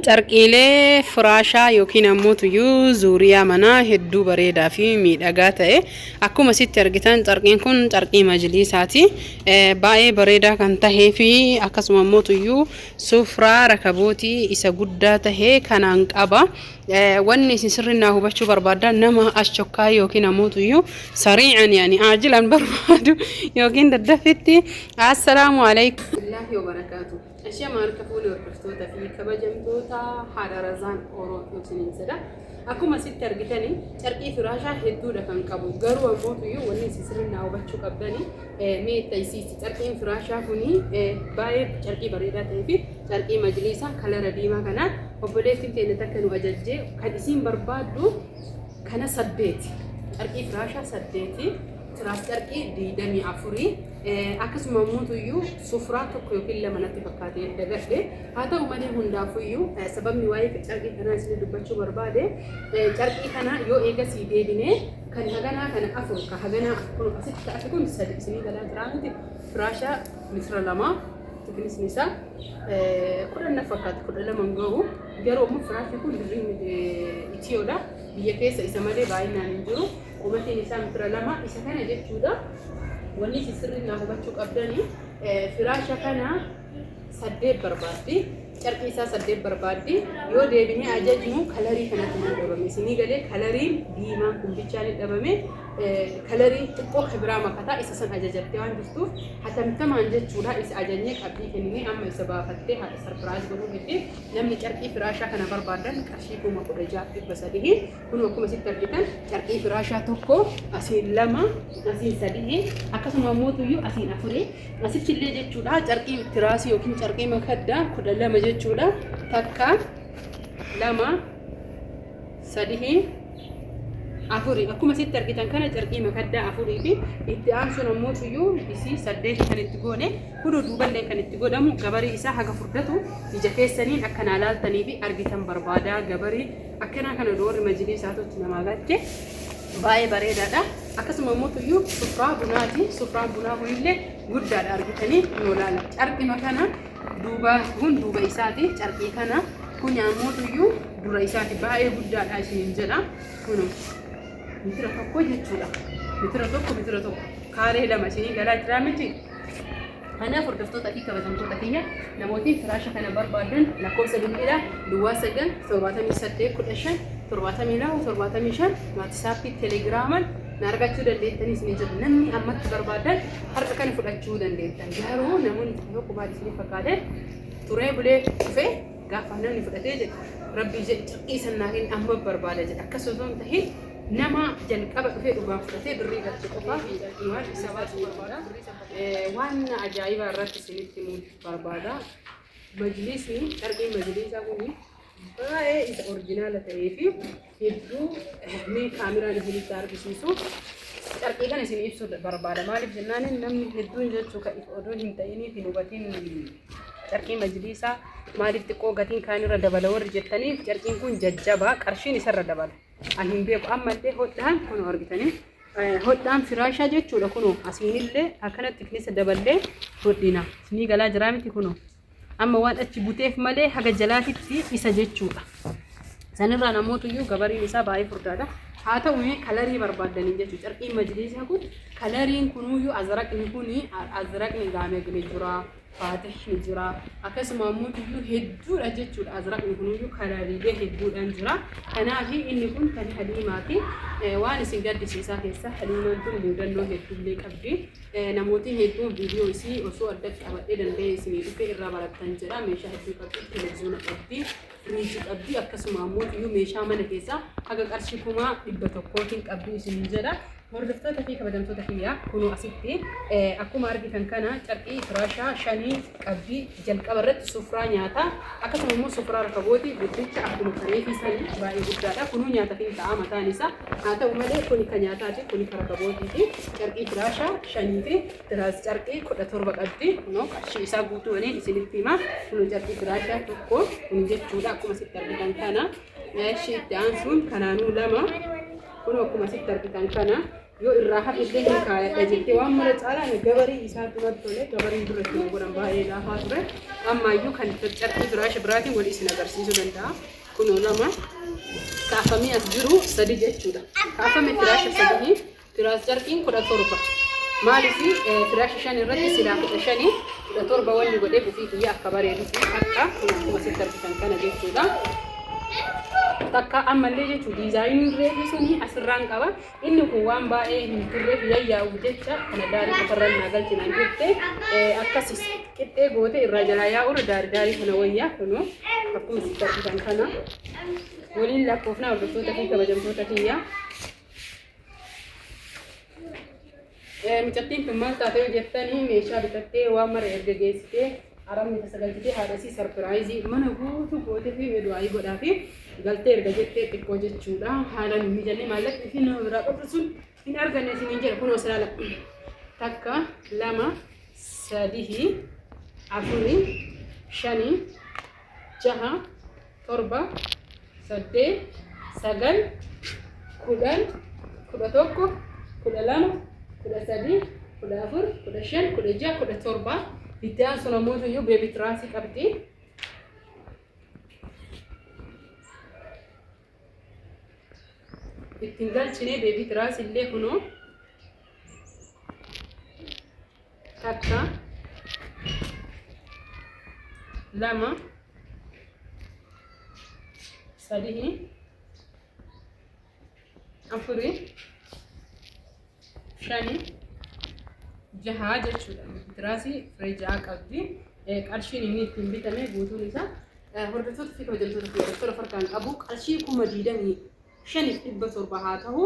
Carqiilee firaashaa yookiin ammoo tuyyuu zuuriyaa manaa hedduu bareedaa fi miidhagaa ta'e akkuma sitti argitan carqiin kun carqii majliisaati. Baay'ee bareedaa kan tahee fi akkasuma ammoo tuyyuu sufraa rakabootii isa guddaa tahee kanaan qaba. Wanni isin sirriitti hubachuu barbaadan nama ashokkaa yookiin ammoo tuyyuu sariican yaani aajilan barbaadu yookiin daddafitti. Assalaamu alaykum warahmatullahi wabarakaatuh. Ashyaa maalka fuula hordoftoota fi kabajamtoota haadha razaan Oromoo isiniinsadha. Akkuma sitti argitani carqii firaashaa hedduudha kan qabu. Garuu ammoo tuyyuu wanni isin sirriitti hubachuu qabdani mee taysiisi carqiin firaashaa kuni baay'ee carqii bareedaa ta'ee fi carqii majliisaa kalara diimaa kana obboleettiin teenya takka nu ajajjee kan isin barbaaddu kana 8 carqii firaashaa 8 tiraas carqii 24 akkasuma muutuyyuu sufraa tokko yookiin lama natti fakkaatee dagadhe haa ta'u malee hundaafuyyuu sababni waa'ee carqii kanaa isin dubbachuu barbaade carqii kana yoo eegasii deebinee kan haganaa kana afur ka haganaa kun asitti ta'e kun sadi isinii galaa jira miti firaashaa misra lama tiknisni isaa 10 fakkaata 12 gahu garuu ammoo firaashii kun dirriin Itiyoodha biyya keessa isa malee baay'inaan hin jiru umatiin isaa misra lama isa kana jechuudha. Wanni sirriitti hubachuu qabdani firaasha kana 8 barbaaddi carqii isaa 8 barbaaddi yoo deebinee ajajnu kalarii kanatti dhabame isinii galee kalariin diimaan kun bichaan dhabame kalarii xiqqoo biraa makataa isa san ajajattee waan jirtuuf hatamtamaan jechuudha isa ajajnee qabdii kennine amma isa baafattee haadha sarpiraayiz godhuu hedde namni carqii firaashaa kana barbaadan qarshii 16,300 kun akkuma sitti argitan carqii firaashaa tokko asiin 2 asiin 3 akkasuma ammoo tuyyuu asiin 4 asitti illee jechuudha carqii tiraasii yookiin carqii makaddaa 12 jechuudha takka 2 3 afuri akkuma sitti argitan kana carqii makaddaa afurii fi itti aansuun ammoo tuyyuu isii 8 kan itti goone kudu duuballee kan itti godhamu gabarii isaa haga furdatu ija keessaniin akkana laaltanii fi argitan barbaada gabarii akkana kana doorri majliisaatti namaa gache baay'ee bareedaadha. Akkasuma ammoo tuyyuu sufraa bunaati sufraa bunaa kunillee guddaadha argitanii yoo laala carqii makana duuba isaati carqii kana kun ammoo tuyyuu dura isaati baay'ee guddaadha isin jedha kunu mitira tokko jechuudha mitira tokko kaaree lama isinii galaa jira miti. Kanaaf hordoftoota fi kabajamtoota keenya namooti firaasha kana barbaadan lakkoofsa bilbilaa duwwaa 978 72 waatsaappii teelegiraamaan na argachuu dandeettanii isin jedhu namni ammatti barbaadan har'a kana fudhachuu dandeettan garuu namoonni tokko baadhi isin fakkaate turee bulee dhufee gaafa namni fudhatee jedhu rabbii jedhu carqii sannaatiin amma barbaada jedha akkasuma osoo ta'e nama jalqaba dhufee dhugaa fudhatee birrii galche qofaa waan isa baasuu barbaada waan ajaa'ibaa irratti isinitti himuun barbaada majliisni carqiin majliisaa kun baay'ee isa oriijinaala ta'ee fi hedduu mee kaameraan isinitti argisiisu carqii kana isin ibsuu barbaada maaliif jennaan namni hedduun jechuu kan oduu hin ta'iniif hin hubatiin carqii majliisaa maaliif xiqqoo gatiin kaanirra dabala warri jettaniif carqiin kun jajjabaa qarshiin isarra dabala an hin beeku ammallee hodhaan kun argitanii hodhaan firaashaa jechuudha kun asiinillee akkanatti keessa daballee hodhina isinii galaa jira miti kun amma waan achi buteef malee haga jalaatitti isa jechuudha. Sanirraa namootuyyuu gabariin isaa baay'ee furdaadha. Haa ta'u kalarii barbaadanii jechuudha. Carqiin majliisaa kun kalariin kunuyyuu azraqni kuni azraqni gaamee jira. Faatihni jira akkasuma ammoo hedduudha jechuudha azraqni kunuyyuu kalariilee hedduudhaan jira. Kanaaf inni kun kan haliimaati waan isin gaddisiisaa keessa haliimaan kun muudannoo hedduullee qabdi. Namooti hedduun viidiyoo isii osoo addatti qabadhee danda'e isinii dhufee irraa barattan jedha meeshaa hedduu qabdi televiziyoona qabdi firiijii qabdi akkasuma ammoo meeshaa mana keessaa haga qarshii 100 qabdi isin jedha. Hordoftoota fi kabajamtoota kiyyaa kunoo asitti akkuma argitan kana carqii firaashaa 5 qabdi jalqaba irratti sufraa nyaataa akkasuma immoo sufraa rakabootii guddicha akkuma kareefi sanii baay'ee guddaadha kunuu nyaata fi ta'a mataan isaa haa ta'u malee kuni kan nyaataati kuni kan rakabootiiti carqii firaashaa 5 fi tiraas carqii 17 qabdi kunoo qarshii isaa guutuu waliin isinitti hima kunoo carqii firaashaa tokko kun jechuudha akkuma sitti argitan kana itti aansuun kanaanuu 2 kun akkuma sitti argitan kana yoo irraa hafillee hin kaayadha jettee waan mara caalaa gabarii isaatti maddolee gabarii duratti nu godhan baay'ee laafaa ture ammaayyuu kan carqii firaasha biraatiin wal isin agarsiisuu danda'a kunoo lama kaafamee as jiru sadi jechuudha kaafame firaasha sadii firaas carqiin 17 maaliif firaasha 5 irratti silaa 15 17 wanni godhee ofii kiyya akka bareedu akka kuma sitti argitan kana jechuudha takka ammallee jechuun diizaayiniin reefi suni asirraan qaba inni kun waan baay'ee hin turreef yayyaa'u jecha kana daarii qofarraan naagalchinaan jettee akkasis qixxee goote irraa jalaa yaa'urra daarii kana wayyaa kunoo akkuma sitti argitan kana waliin lakkoofnaa hordoftoota fi kabajamtoota kiyyaa mucattiin kun maal taatee jettanii meeshaa bitattee waan mara erga geessitee aramni tasagalchitee haadhasii sarpiraayizii mana guutuu gootee fi meedu'aayii godhaa fi galtee erga jettee xiqqoo jechuudha haalaan hin mijanne maallaqni fi nama biraa qabdu sun hin arganne isiniin jedha kunoo silaala takka lama sadii afurii shanii jaha torba saddeet sagal kudhan 11 12 13 14 15 16 17 itti aansu namoota iyyuu beebii tiraasii qabdi ittiin galchine beebii tiraasii illee kunoo takka lama sadii afurii shanii jaha jechuudha tiraasii fireejaa qabdi qarshiin inni ittiin bitame guutuun isaa hordoftoota fi kabajamtoota fi hordoftoota farkaan qabu qarshii 25,700 haa ta'u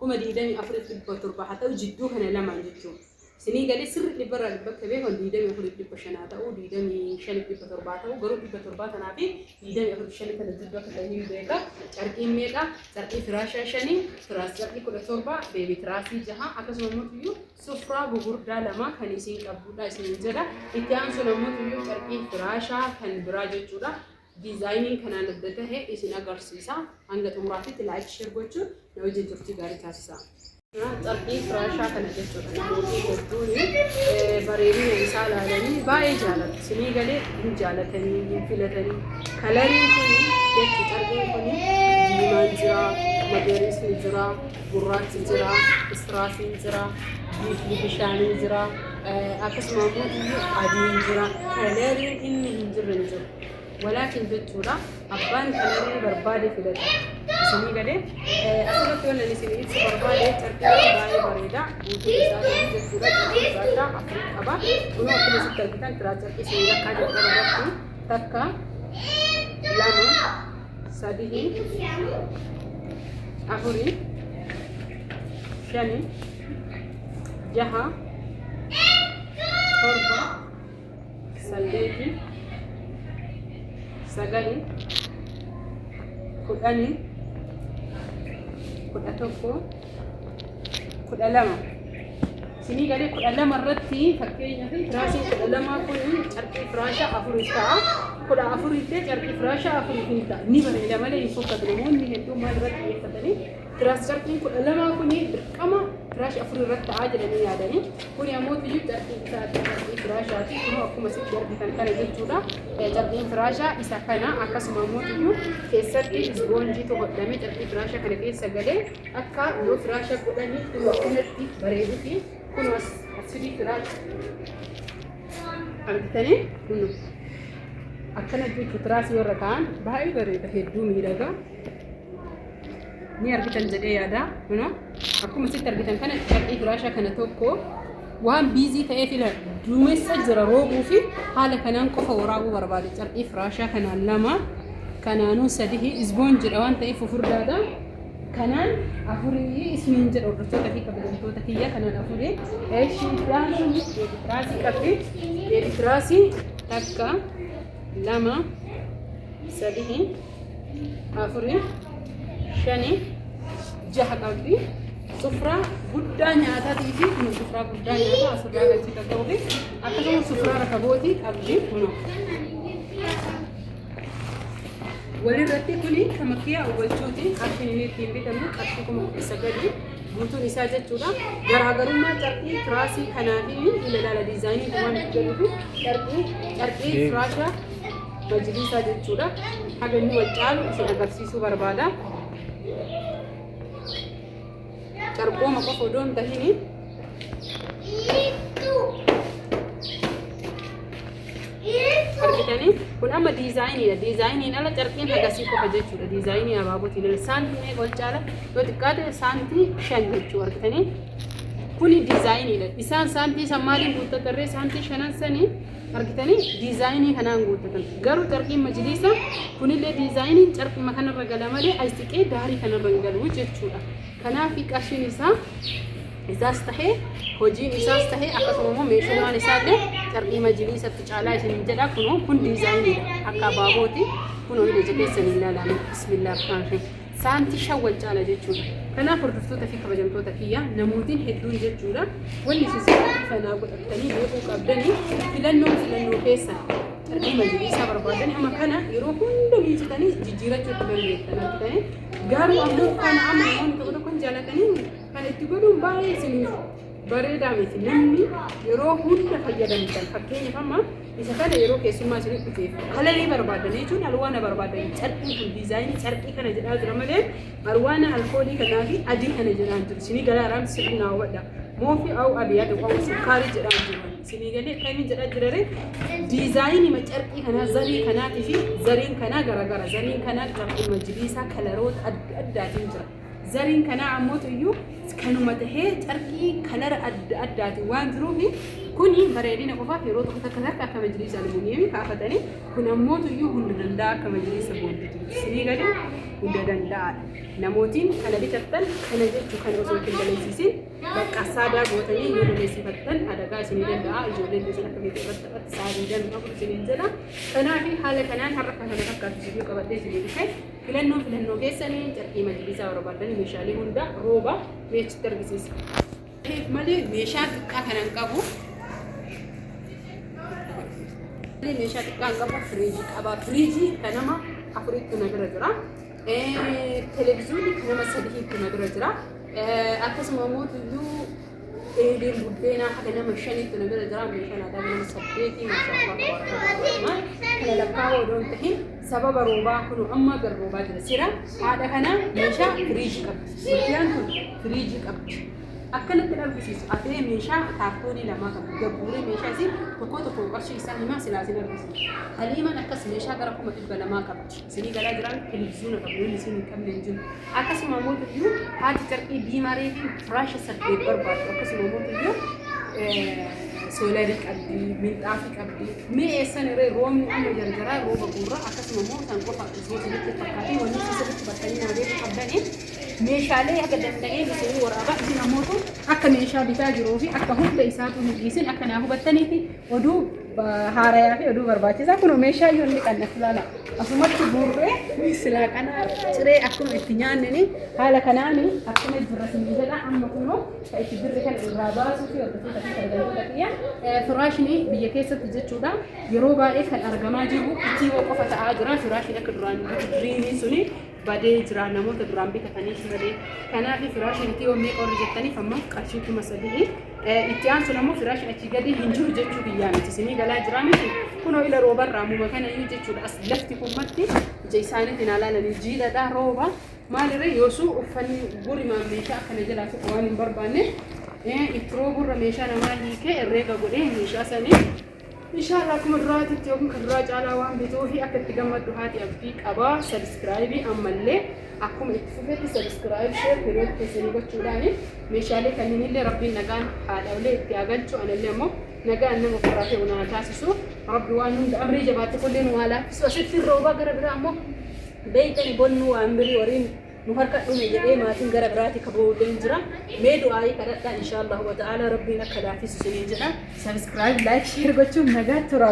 24,700 haa ta'u jidduu kana lamaan jechuudha sinii galee sirri dhibbarraa dhibbatti beekan 24,500 haa ta'u 25,700 haa ta'u garuu 700 tanaa fi 24,500 kana jidduu akka ta'e hin beeka carqiin meeqa carqii firaashaa 5 firaas carqii 17 beebii tiraasii 6 akkasuma immoo sufraa gugurdaa lama kan isiin qabdudha isin jedha itti aansu namoota iyyuu carqii firaashaa kan biraa jechuudha diizaayiniin kanaan adda ta'e isin agarsiisa hanga xumuraatti laayik sheer gochuun na wajjin turtii gaarii taasisa. Carqii firaashaa kana jechuudha namoonni hedduun bareedina isaa ilaalanii baay'ee jaalatu isinii galee hin jaalatanii hin filatanii kalariin kun jechuudha carqiin kun diimaan jira magariisni jira gurraachi jira istiraasiin jira biifni bishaanii jira akkasuma immoo adiin jira kalariin inni hin jirre hin jiru ولكن جتورا أبان كلامي بربادي في ذلك سني قلنا أصلا كنا نسميه بربادي تركيا باي بريدا وفي إسرائيل جتورا جتورا أفريقيا أبا ونوع كل ستة كتان تراجع إسرائيل كذا بربادي تكا لما سادي أفوري شاني جها تربة سلبي sagali kudhanii 11 12 sinii galee 12 irratti fakkeenyaaf tiraasii 12 kun carqii firaashaa 4 ta'a 14 illee carqii firaashaa 4 hin ta'a ni bareeda malee hin fokkatu namoonni hedduun maal irratti xiyyeeffatanii tiraas carqiin 12 kun dirqama firaasha 4 irratti ta'aa jedhanii yaadanii kun ammoo iyyuu carqii isaati carqii firaashaati kun akkuma sitti argitan kana jechuudha carqiin firaashaa isa kana akkasuma ammoo iyyuu keessatti isboonjiitu hodhamee carqii firaashaa kana keessa galee akka yoo firaasha godhanii kun akkanatti bareeduu fi kun asii firaasha argitanii kun akkana jechuudha tiraasii warra kaan baay'ee bareeda hedduu miidhagaa ni argitan jedhee yaada kuno akkuma sitti argitan kana carqii firaashaa kana tokko waan biizii ta'ee fila duumessa jira roobuu fi haala kanaan qofa waraabuu barbaade carqii firaashaa kanaan lama kanaanuu sadii isboon jedha waan ta'eef furdaadha kanaan afurii isiniin jedha hordoftoota fi kabajamtoota kiyya kanaan afurii eeshiidhaan tiraasii qabdi tiraasii takka lama sadii afurii shani jaha qabdi sufraa guddaa nyaataatii fi kun sufraa guddaa nyaataa asirraa galchi qaqqabuufi akkasuma sufraa rakabootii qabdi kuno walirratti kuni kamakkiyaa awwalchuuti qarshii inni ittiin bitamu qarshii 9,000 guutuun isaa jechuudha. Garaagarummaa carqii firaashii kanaa fi ilaala diizaayinii waan jedhuuf carqii firaashaa majlisaa jechuudha. Haga inni wal caalu isin agarsiisuu barbaada. Carqooma qofa odoo hin tahini argitanii kun amma diizaayiniidha. Diizaayiniin ala carqiin hagasii qofa jechuudha. Diizaayinii abaabotiin saantii wal caala yoo xiqqaate saantii 5 jechuu argitanii. Kuni diizaayiniidha. Isaan saantii san maaliin guuttatarree saantii 5 sanii argitanii diizaayinii kanaan guuttatan. Garuu carqiin majliisa kunillee diizaayiniin carquma kanarra gala malee ayisiqee daarii kanarra hin galu jechuudha. Kanaaf qarshiin isaas tahee hojiin isaas tahee akkasuma immoo meeshummaan isaallee carqii majliisatti caalaa isin jedha. Kun diizaayiniidha akka abaabooti. Kun hojii jabeessanii ilaalame bismillah rahmaan saantii 5 wal caala jechuudha. Kanaaf hordoftoota fi kabajamtoota kiyya namootiin hedduun jechuudha. Wanni isin fanaa godhatanii beekuu qabdanii filannoo keessan carqii majliisaa barbaadanii amma kana yeroo hunda miicitanii jijjiirachuu dandeettan argitanii. Garuu ammoo kana amma namoonni tokko tokko jaalatanii kan itti godhuun baay'ee isin bareedaa miti. Namni yeroo hunda fayyadamtan fakkeenyaaf amma isa kana yeroo keessummaa isin dhufeef kalarii barbaadan jechuun alwaana barbaadan carqiin kun diizaayinii carqii kana jedhaa jira malee alwaana alkoolii kanaa fi adii kana jedhaan jiru. Isinii garaaraan sirnaa wadha moofi au abiyaada qabu sukkaarii jedhaan jiru. Isinii galee akkamiin jedhaa jirare diizaayinii carqii kanaa zarii kanaatii fi zariin kanaa garagara. Zariin kanaa carqii majliisaa kalaroota adda addaatiin jira. Zariin kanaa ammoo iyyuu kanuma tahee carqii kalara adda addaatiin waan jiruuf kuni bareedina qofaaf yeroo tokko takka akka majliisa albuuniyee kaafatanii kun ammoo iyyuu hunda danda'a akka majliisa boonditii. Isinii galee hunda danda'aadha. Namootiin kana bitattan kana jechuu kana osoo hin galeessisin bakka saadaa gootanii yoo dandeessifattan adagaa isinii danda'a. Ijoolleen isin akka beekuu irratti taphatti saadii danda'a isiniin jedha. Kanaaf haala kanaan har'a kana fakkaatu isinii qabadhee isinii dhufee filannoo keessanii carqii majliisaa barbaadan meeshaalee hunda rooba meechitti argisiisa. Malee meeshaa xiqqaa kanan qabu. Meeshaa xiqqaan qabu firiijii qaba. Firiijii kan nama 4tti na bira jira. Televezyiinii kan nama 3tti na bira jira. Akkasuma immoo iyyuu eeleen buddeenaa kan nama 5tti na bira jira. Meeshaan aadaa kan nama 8 maashaallah kana lakkaa'uu odoo hin tahin sababa roobaa kun amma gar roobaa jira. Sira haadha kana meeshaa firiijii qabdi. Guddiyaan kun firiijii qabdi. Akkanatti argisiisu afee meeshaa kaartoonii lamaa qabu. Gabbuuree meeshaa isii tokko qarshii isaa himaa silaasin argisiisu. Haliiman akkas meeshaa gara 200 qabdi. Isinii galaa jiraan televezyiina qabu yoo isin hin qabne hin jiru. Akkasuma immoo iyyuu haati carqii diimaree fi firaasha 8 barbaadu. Akkasuma immoo iyyuu soolarii qabdi, minxaafii qabdi. Mee eessan irree roobni amma jarjaraa rooba guurraa akkasuma immoo kan qofa osoo isinitti fakkaatee wanni sirriitti battanii naadeetu qabdanii meeshaalee akka danda'een isinii waraabaa isin ammoo akka meeshaa bitaa jiruu fi akka hunda isaatu hin dhiisin akka naa hubattanii fi oduu haarayaa fi oduu barbaachisaa kun meeshaa yoo inni qannas laala asumatti burree silaa kanaa ciree akkuma itti nyaannani haala kanaan akkuma jirra sinbiidha amma kunoo ka itti birri kan irraa baasuu fi hordoftoota fi fayyadamtoota kiyya firaashni biyya keessatti jechuudha yeroo baay'ee kan argamaa jiru itti qofa ta'aa jira firaashni akka duraan diriinii suni badee jira namoota duraan bitatanii malee kanaaf firaashni itti yommuu qorri jettaniif amma qarshii 300 itti aansu namoo firaashni achi gadi hin jiru jechuu biyyaa miti isinii galaa jira miti kunoo ila roobarraa muma kana iyyuu jechuudha as lafti kummatti ija isaaniitiin alaalanii jiidhadha rooba maalirra yoosuu uffanni gurimaan meeshaa akkana jalaatu waan hin barbaanne itti rooburra meeshaa namaa hiikee herreega godhee meeshaa sanii inshallah kuma duraatitti yookiin kan duraa caalaa waan bitoo fi akka itti gammaddu haati abdii qabaa sabskraayibii ammallee akkuma itti fufetti sabskraayib sheer hiriyoota keessanii gochuudhaan meeshaalee kanneenillee rabbiin nagaan haadhaalee itti agalchu anallee ammoo nagaan nama ofirraa ta'u naa taasisu rabbi waan hunda amrii jabaatti kulleen waa laaffisu asitti roobaa gara biraa ammoo beeytani bonnuu waan birii wariin nu harka dhume jedhee maatiin gara biraatti kabooleen jira mee du'aayii kadhadhaa inshallah wa ta'ala rabbiin akka laaffisu isiniin jedha sabskraayib laayik sheer gochuun nagaa tura.